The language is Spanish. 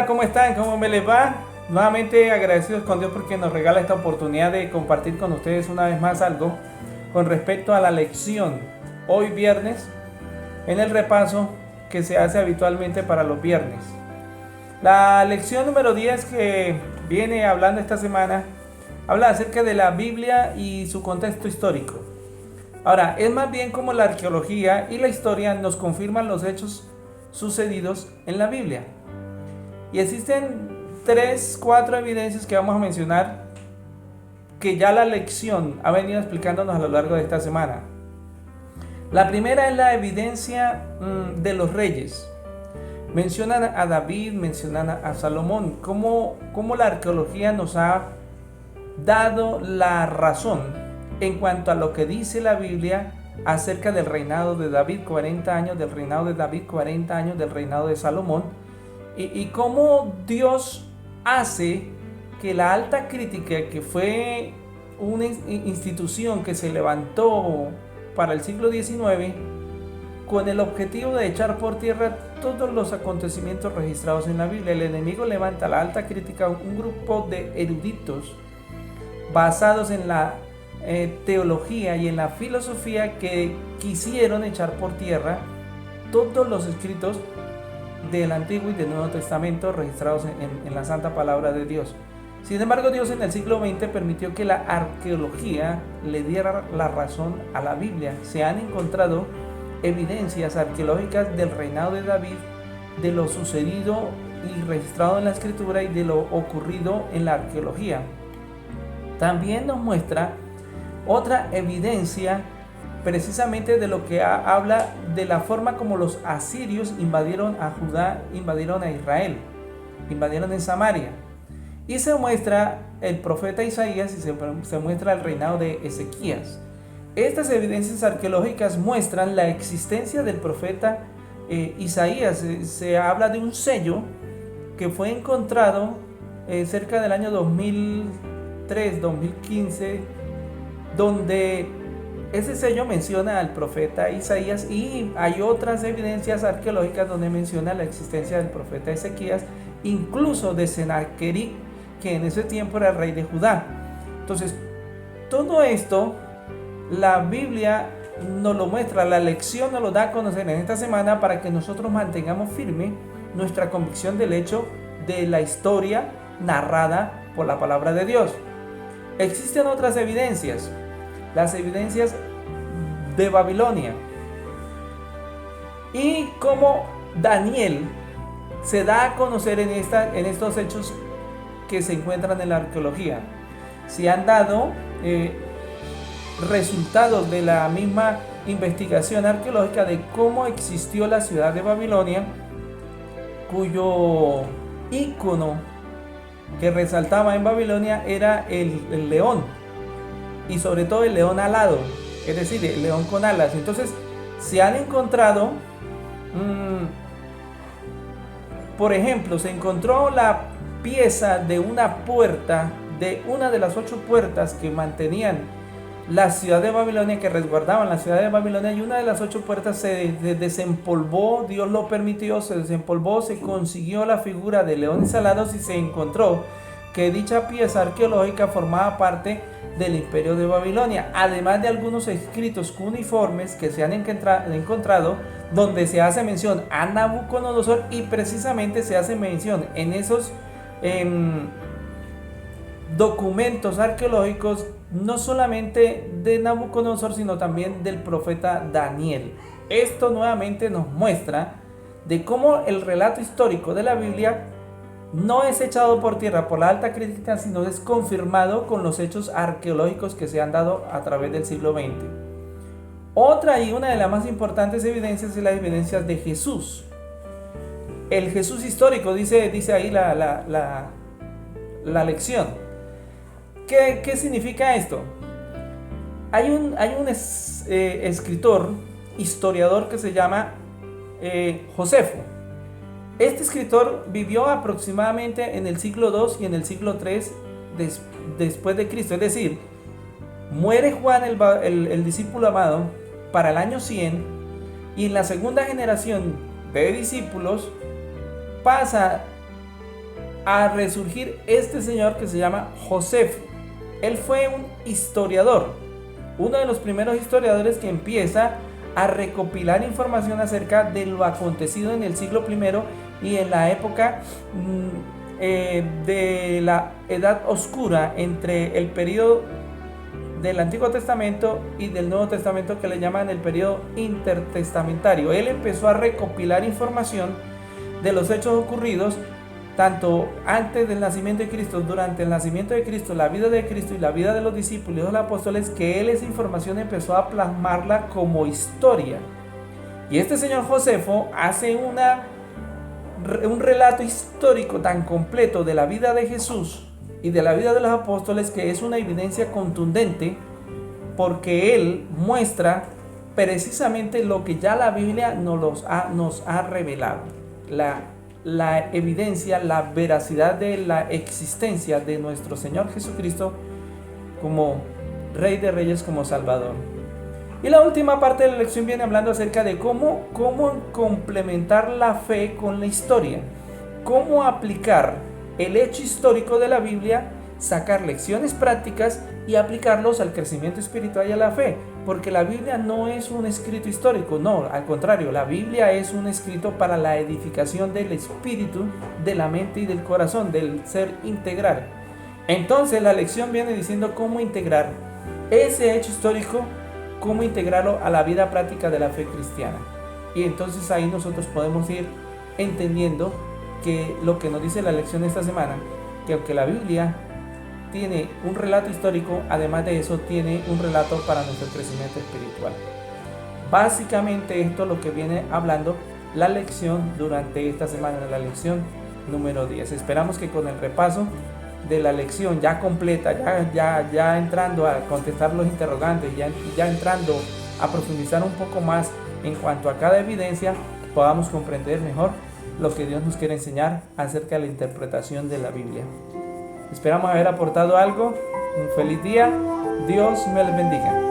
Hola, ¿cómo están? ¿Cómo me les va? Nuevamente agradecidos con Dios porque nos regala esta oportunidad de compartir con ustedes una vez más algo con respecto a la lección hoy viernes en el repaso que se hace habitualmente para los viernes. La lección número 10 que viene hablando esta semana habla acerca de la Biblia y su contexto histórico. Ahora, es más bien como la arqueología y la historia nos confirman los hechos sucedidos en la Biblia. Y existen 4 evidencias que vamos a mencionar que ya la lección ha venido explicándonos a lo largo de esta semana. La primera es la evidencia de los reyes. Mencionan a David, mencionan a Salomón, cómo la arqueología nos ha dado la razón en cuanto a lo que dice la Biblia acerca del reinado de David, 40 años del reinado de David, 40 años del reinado de Salomón, y cómo Dios hace que la alta crítica, que fue una institución que se levantó para el siglo XIX, con el objetivo de echar por tierra todos los acontecimientos registrados en la Biblia. El enemigo levanta la alta crítica, un grupo de eruditos basados en la teología y en la filosofía que quisieron echar por tierra todos los escritos del Antiguo y del Nuevo Testamento registrados en la Santa Palabra de Dios. Sin embargo, Dios en el siglo XX permitió que la arqueología le diera la razón a la Biblia. Se han encontrado evidencias arqueológicas del reinado de David, de lo sucedido y registrado en la Escritura y de lo ocurrido en la arqueología. También nos muestra otra evidencia precisamente de lo que habla de la forma como los asirios invadieron a Judá, invadieron a Israel, invadieron en Samaria. Y se muestra el profeta Isaías y se muestra el reinado de Ezequías. Estas evidencias arqueológicas muestran la existencia del profeta Isaías. Se habla de un sello que fue encontrado cerca del año 2003-2015, donde ese sello menciona al profeta Isaías, y hay otras evidencias arqueológicas donde menciona la existencia del profeta Ezequías, incluso de Sennacherib, que en ese tiempo era el rey de Judá. Entonces, todo esto la Biblia nos lo muestra, la lección nos lo da a conocer en esta semana para que nosotros mantengamos firme nuestra convicción del hecho de la historia narrada por la palabra de Dios. Existen otras evidencias, las evidencias de Babilonia, y cómo Daniel se da a conocer en estos hechos que se encuentran en la arqueología. Se han dado resultados de la misma investigación arqueológica de cómo existió la ciudad de Babilonia, cuyo ícono que resaltaba en Babilonia era el león, y sobre todo el león alado, es decir, el león con alas. Entonces se han encontrado, por ejemplo, se encontró la pieza de una puerta, de una de las 8 puertas que mantenían la ciudad de Babilonia, que resguardaban la ciudad de Babilonia, y una de las 8 puertas se desempolvó, Dios lo permitió, se desempolvó, se consiguió la figura de leones alados y se encontró que dicha pieza arqueológica formaba parte del imperio de Babilonia, además de algunos escritos cuneiformes que se han encontrado donde se hace mención a Nabucodonosor, y precisamente se hace mención en esos documentos arqueológicos no solamente de Nabucodonosor, sino también del profeta Daniel. Esto nuevamente nos muestra de cómo el relato histórico de la Biblia no es echado por tierra por la alta crítica, sino es confirmado con los hechos arqueológicos que se han dado a través del siglo XX. Otra y una de las más importantes evidencias es las evidencias de Jesús. El Jesús histórico, dice ahí la lección. ¿Qué significa esto? Hay un escritor, historiador, que se llama Josefo. Este escritor vivió aproximadamente en el siglo II y en el siglo III después de Cristo. Es decir, muere Juan el discípulo amado para el año 100, y en la segunda generación de discípulos pasa a resurgir este señor que se llama Josefo. Él fue un historiador, uno de los primeros historiadores que empieza a recopilar información acerca de lo acontecido en el siglo I y en la época de la Edad Oscura, entre el periodo del Antiguo Testamento y del Nuevo Testamento, que le llaman el periodo intertestamentario. Él empezó a recopilar información de los hechos ocurridos tanto antes del nacimiento de Cristo, durante el nacimiento de Cristo, la vida de Cristo y la vida de los discípulos y los apóstoles, que él esa información empezó a plasmarla como historia. Y este señor Josefo hace un relato histórico tan completo de la vida de Jesús y de la vida de los apóstoles, que es una evidencia contundente, porque él muestra precisamente lo que ya la Biblia nos ha revelado, la evidencia, la veracidad de la existencia de nuestro Señor Jesucristo como Rey de Reyes, como Salvador. Y la última parte de la lección viene hablando acerca de cómo complementar la fe con la historia, cómo aplicar el hecho histórico de la Biblia, sacar lecciones prácticas y aplicarlos al crecimiento espiritual y a la fe, porque la Biblia no es un escrito histórico, no, al contrario, la Biblia es un escrito para la edificación del espíritu, de la mente y del corazón, del ser integral. Entonces la lección viene diciendo cómo integrar ese hecho histórico, cómo integrarlo a la vida práctica de la fe cristiana. Y entonces ahí nosotros podemos ir entendiendo que lo que nos dice la lección de esta semana, que aunque la Biblia tiene un relato histórico, además de eso tiene un relato para nuestro crecimiento espiritual. Básicamente esto es lo que viene hablando la lección durante esta semana, la lección número 10. Esperamos que con el repaso de la lección ya completa, ya entrando a contestar los interrogantes, ya entrando a profundizar un poco más en cuanto a cada evidencia, podamos comprender mejor lo que Dios nos quiere enseñar acerca de la interpretación de la Biblia. Esperamos haber aportado algo. Un feliz día. Dios me les bendiga.